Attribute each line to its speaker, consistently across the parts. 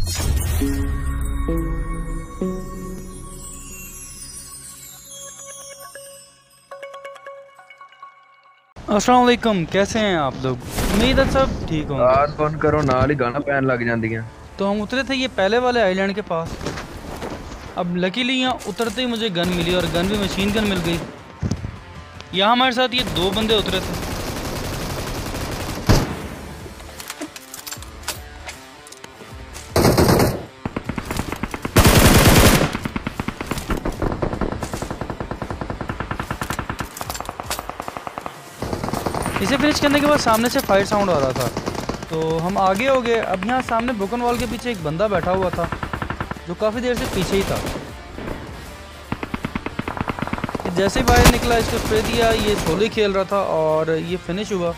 Speaker 1: अस्सलाम वालेकुम, कैसे हैं आप लोग? उम्मीद है सब ठीक होंगे।
Speaker 2: यार फोन करो नाल ही गाना पैन लग जांदियां।
Speaker 1: तो हम उतरे थे ये पहले वाले आइलैंड के पास। अब लकीली यहाँ उतरते ही मुझे गन मिली और गन भी मशीन गन मिल गई। यहाँ हमारे साथ ये दो बंदे उतरे थे। इसे फिनिश करने के बाद सामने से फायर साउंड आ रहा था, तो हम आगे हो गए। अब यहाँ सामने ब्रोकन वॉल के पीछे एक बंदा बैठा हुआ था जो काफ़ी देर से पीछे ही था। जैसे ही बाहर निकला, इसको स्प्रे दिया, ये सोलो ही खेल रहा था और ये फिनिश हुआ।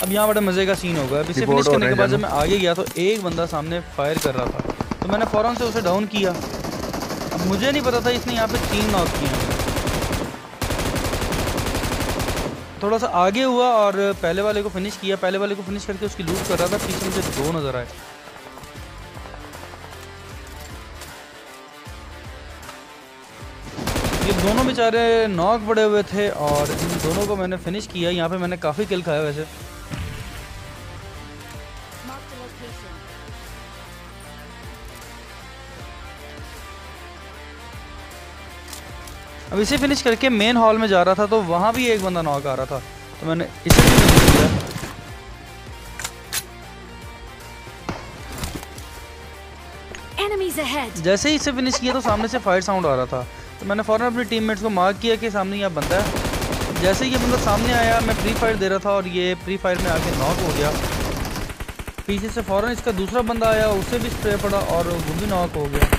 Speaker 1: अब यहाँ बड़ा मज़े का सीन होगा। अब इसे फिनिश करने के बाद जब मैं आगे गया तो एक बंदा सामने फायर कर रहा था, तो मैंने फ़ौरन से उसे डाउन किया। अब मुझे नहीं पता था इसने यहाँ पे 3 नॉक किए हैं। थोड़ा सा आगे हुआ और पहले वाले को फिनिश किया। पहले वाले को फिनिश करके उसकी लूट कर रहा था। पीछे मुझे 2 नज़र आए। ये दोनों बेचारे नॉक पड़े हुए थे और इन दोनों को मैंने फिनिश किया। यहाँ पे मैंने काफ़ी किल खाया वैसे। अब इसे फिनिश करके मेन हॉल में जा रहा था, तो वहाँ भी एक बंदा नॉक आ रहा था, तो मैंने इसे भी फिनिश किया। जैसे ही इसे फिनिश किया तो सामने से फायर साउंड आ रहा था, तो मैंने फ़ौरन अपने टीममेट्स को मार्क किया कि सामने यहाँ बंदा है। जैसे ही ये बंदा सामने आया, मैं प्री फायर दे रहा था और ये प्री फायर में आके नॉक हो गया। पीछे से फ़ौरन इसका दूसरा बंदा आया, उसे भी स्प्रे पड़ा और वो भी नॉक हो गया।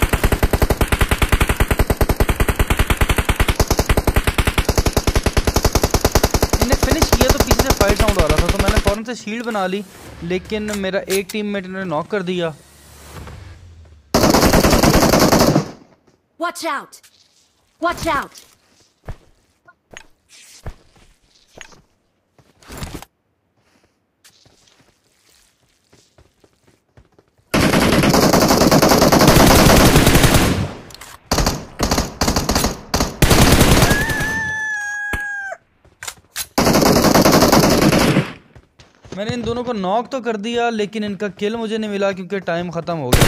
Speaker 1: इन्हें फिनिश किया तो पीछे से फायर साउंड आ रहा था, तो मैंने फ़ौरन से शील्ड बना ली, लेकिन मेरा एक टीममेट ने नॉक कर दिया।
Speaker 3: Watch out! Watch out!
Speaker 1: मैंने इन दोनों को नॉक तो कर दिया, लेकिन इनका किल मुझे नहीं मिला क्योंकि टाइम ख़त्म हो गया।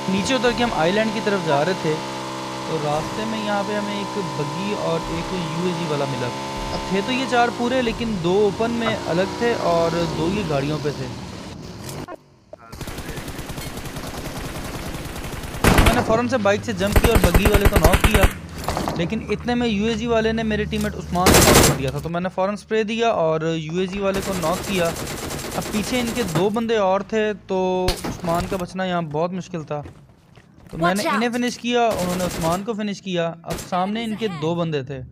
Speaker 1: नीचे उतर के हम आइलैंड की तरफ जा रहे थे, तो रास्ते में यहाँ पे हमें एक बग्गी और एक यूएजी वाला मिला। अब थे तो ये 4 पूरे, लेकिन 2 ओपन में अलग थे और 2 ये गाड़ियों पे थे। मैंने फ़ौरन से बाइक से जंप किया और बग्गी वाले को नॉक किया, लेकिन इतने में यूएजी वाले ने मेरे टीममेट उस्मान को नॉक कर दिया था, तो मैंने फ़ौरन स्प्रे दिया और यूएजी वाले को नॉक किया। अब पीछे इनके 2 बंदे और थे, तो उस्मान का बचना यहाँ बहुत मुश्किल था, तो मैंने इन्हें फिनिश किया, उन्होंने उस्मान को फिनिश किया। अब सामने इनके 2 बंदे थे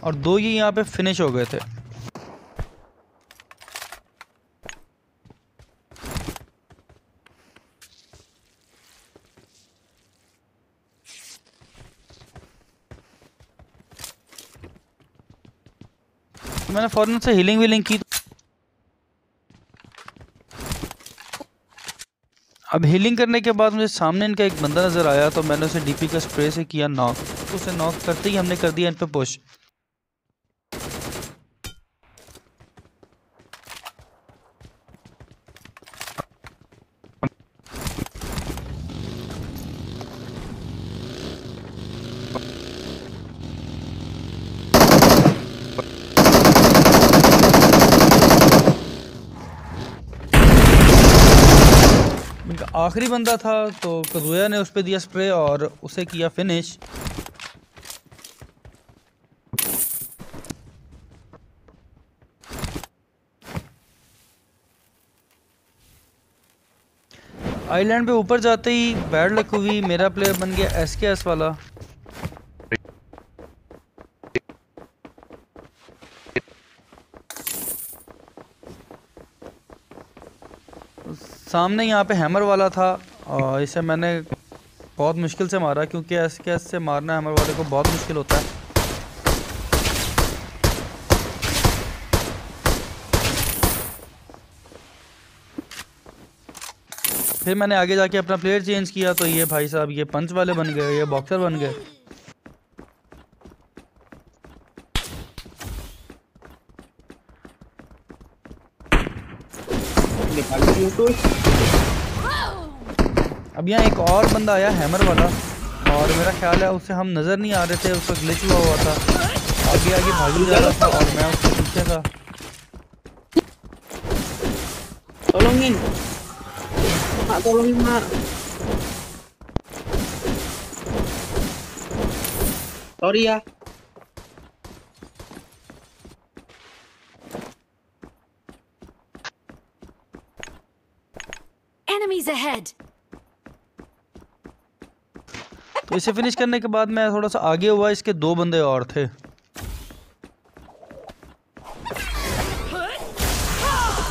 Speaker 1: और 2 ही यहाँ पे फिनिश हो गए थे। तो मैंने फ़ौरन से हीलिंग वीलिंग की। अब हीलिंग करने के बाद मुझे सामने इनका एक बंदा नज़र आया, तो मैंने उसे डीपी का स्प्रे से किया नॉक। तो उसे नॉक करते ही हमने कर दिया इन पे पुश। इनका आखिरी बंदा था, तो कज़ुया ने उस पर दिया स्प्रे और उसे किया फिनिश। आइलैंड पे ऊपर जाते ही बैड लक हुई, मेरा प्लेयर बन गया एसकेएस वाला। सामने यहाँ पे हैमर वाला था और इसे मैंने बहुत मुश्किल से मारा, क्योंकि ऐसे से मारना हैमर वाले को बहुत मुश्किल होता है। फिर मैंने आगे जाके अपना प्लेयर चेंज किया तो ये भाई साहब ये पंच वाले बन गए, ये बॉक्सर बन गए। अब यहाँ एक और बंदा आया हैमर वाला, और मेरा ख्याल है उसे हम नज़र नहीं आ रहे थे, उसका ग्लिच हुआ था, आगे आगे भागी जा रहा था और मैं उसके पीछे था।
Speaker 4: Tolongin. Mak, tolongin, Mak. Sorry ya.
Speaker 3: Enemies ahead.
Speaker 1: तो इसे फिनिश करने के बाद मैं थोड़ा सा आगे हुआ, इसके दो बंदे और थे।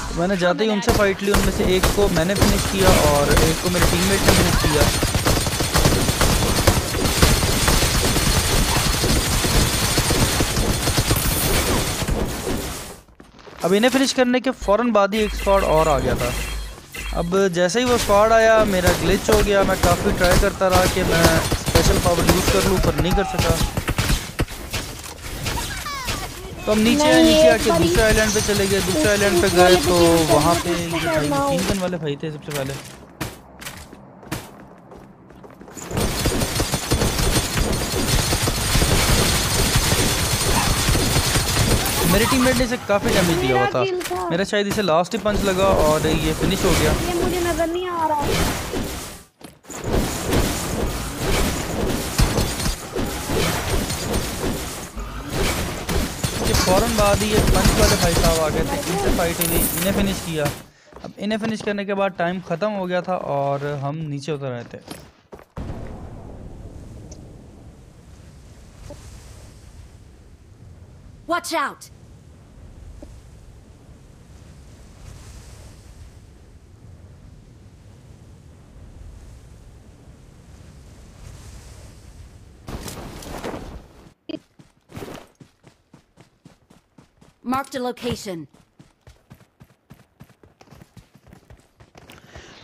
Speaker 1: तो मैंने जाते ही उनसे फाइट ली, उनमें से एक को मैंने फिनिश किया और एक को मेरे टीममेट ने फिनिश किया। अब इन्हें फिनिश करने के फ़ौरन बाद ही एक स्क्वाड और आ गया था। अब जैसे ही वो स्क्वाड आया मेरा ग्लिच हो गया, मैं काफ़ी ट्राई करता रहा कि मैं स्पेशल पावर यूज़ कर लूँ पर नहीं कर सका। तो हम नीचे आके दूसरे आइलैंड पे चले गए। दूसरे आइलैंड पे गए तो वहाँ पे ये भाई 3 गन वाले भाई थे सबसे पहले। मेरे टीममेट ने इसे काफ़ी डैमेज दिया हुआ था, मेरा शायद इसे लास्ट ही पंच लगा और ये फिनिश हो गया।
Speaker 5: ये मुझे नजर नहीं आ रहा।
Speaker 1: इसके फ़ौरन बाद ही ये पंच वाले भाई साहब आ गए थे, इनसे फाइट हुई, इन्हें फिनिश किया। अब इन्हें फिनिश करने के बाद टाइम ख़त्म हो गया था और हम नीचे उतर रहे थे।
Speaker 3: Watch out! Marked a location.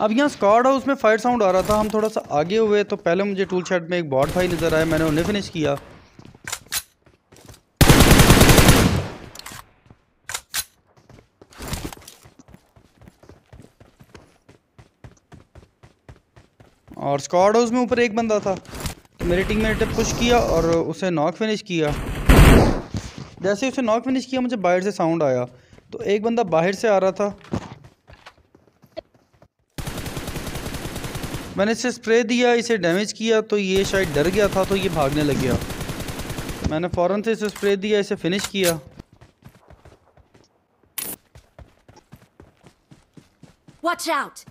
Speaker 1: अब यहाँ स्क्वाड हाउस में फायर साउंड आ रहा था, हम थोड़ा सा आगे हुए तो पहले मुझे टूल शेड में एक बॉट भाई नज़र आया, मैंने उन्हें फिनिश किया। और स्क्वाड हाउस में ऊपर एक बंदा था, तो मेरे टीममेट ने पुश किया और उसे नॉक फिनिश किया। जैसे ही उसे नॉक फिनिश किया मुझे बाहर से साउंड आया, तो एक बंदा बाहर से आ रहा था। मैंने इसे स्प्रे दिया, इसे डैमेज किया, तो ये शायद डर गया था तो ये भागने लग गया। मैंने फ़ौरन से इसे स्प्रे दिया, इसे फिनिश किया।
Speaker 3: Watch out!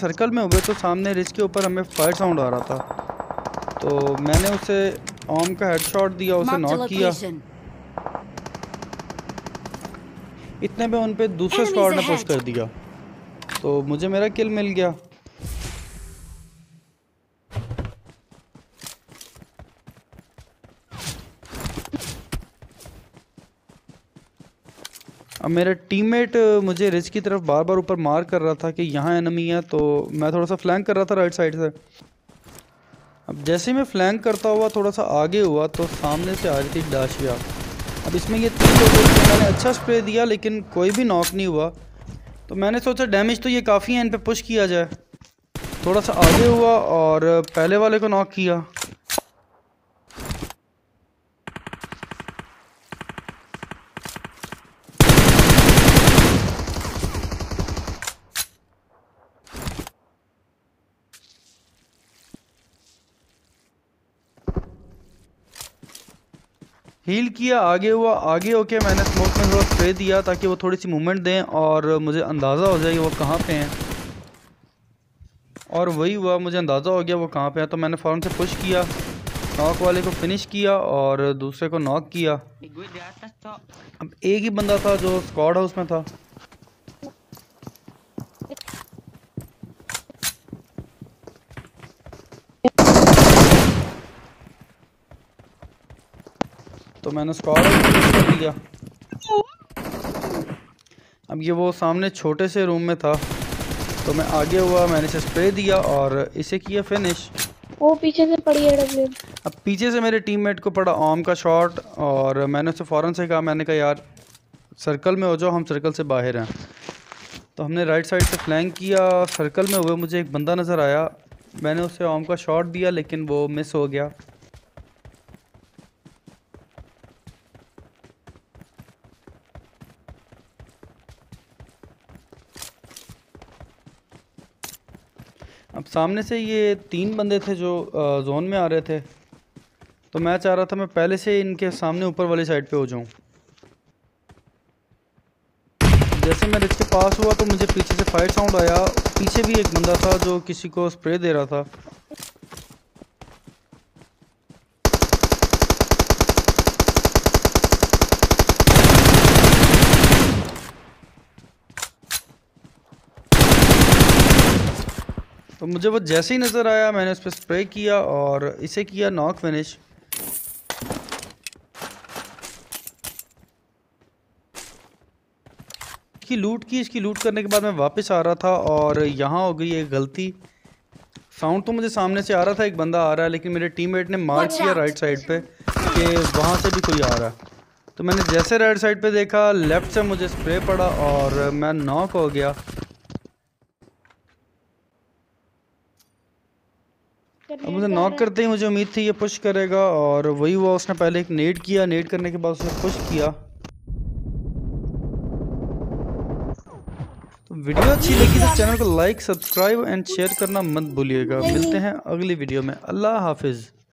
Speaker 1: सर्कल में हुए तो सामने रिच के ऊपर हमें फायर साउंड आ रहा था, तो मैंने उसे आर्म का हेडशॉट दिया, उसे
Speaker 3: Marked a
Speaker 1: नॉक किया।
Speaker 3: location.
Speaker 1: इतने में उन पे दूसरे
Speaker 3: Enemies
Speaker 1: स्क्वाड ने पुश
Speaker 3: ahead.
Speaker 1: कर दिया, तो मुझे मेरा किल मिल गया। अब मेरा टीममेट मुझे रिच की तरफ बार बार ऊपर मार कर रहा था कि यहाँ एनिमी है, तो मैं थोड़ा सा फ्लैंक कर रहा था राइट साइड से। अब जैसे ही मैं फ्लैंक करता हुआ थोड़ा सा आगे हुआ तो सामने से आ रही थी डाशिया। अब इसमें ये 3 लोगों को मैंने अच्छा स्प्रे दिया लेकिन कोई भी नॉक नहीं हुआ, तो मैंने सोचा डैमेज तो ये काफ़ी है, इन पे पुश किया जाए। थोड़ा सा आगे हुआ और पहले वाले को नॉक किया। हील किया, आगे हुआ, आगे होके मैंने स्मोक में थोड़ा स्प्रे दिया ताकि वो थोड़ी सी मूवमेंट दें और मुझे अंदाज़ा हो जाए कि वो कहाँ पे हैं। और वही हुआ, मुझे अंदाज़ा हो गया वो कहाँ पे है, तो मैंने फ़ौरन से पुश किया, नॉक वाले को फिनिश किया और दूसरे को नॉक किया।
Speaker 4: Gue di atas, Cok.
Speaker 1: अब एक ही बंदा था जो स्क्वाड हाउस में था। तो मैंने स्क्वाड हाउस फिनिश कर लिया। अब ये वो सामने छोटे से रूम में था, तो मैं आगे हुआ, मैंने इसे स्प्रे दिया और इसे किया फिनिश।
Speaker 5: वो पीछे से पड़ी है डब्ल्यू।
Speaker 1: अब पीछे से मेरे टीममेट को पड़ा ऑम का शॉट और मैंने उसे फ़ौरन से कहा, मैंने कहा यार सर्कल में हो जाओ, हम सर्कल से बाहर हैं। तो हमने राइट साइड से फ्लैंक किया, सर्कल में हुए मुझे एक बंदा नज़र आया, मैंने उसे ऑम का शॉट दिया लेकिन वो मिस हो गया। अब सामने से ये 3 बंदे थे जो जोन में आ रहे थे, तो मैं चाह रहा था मैं पहले से इनके सामने ऊपर वाली साइड पे हो जाऊं। जैसे मैं इसके पास हुआ तो मुझे पीछे से फायर साउंड आया, पीछे भी एक बंदा था जो किसी को स्प्रे दे रहा था। तो मुझे वो जैसे ही नज़र आया मैंने उस पर स्प्रे किया और इसे किया नॉक फिनिश। इसकी लूट की, इसकी लूट करने के बाद मैं वापस आ रहा था और यहाँ हो गई एक गलती। साउंड तो मुझे सामने से आ रहा था एक बंदा आ रहा है, लेकिन मेरे टीममेट ने मार्क किया राइट साइड पे कि वहाँ से भी कोई आ रहा है। तो मैंने जैसे राइट साइड पे देखा, लेफ़्ट से मुझे स्प्रे पड़ा और मैं नॉक हो गया। अब मुझे नॉक करते ही मुझे उम्मीद थी ये पुश करेगा और वही हुआ, उसने पहले एक नेड किया, नेड करने के बाद उसने पुश किया। तो वीडियो अच्छी लगी तो चैनल को लाइक, सब्सक्राइब एंड शेयर करना मत भूलिएगा। मिलते हैं अगली वीडियो में। अल्लाह हाफिज़।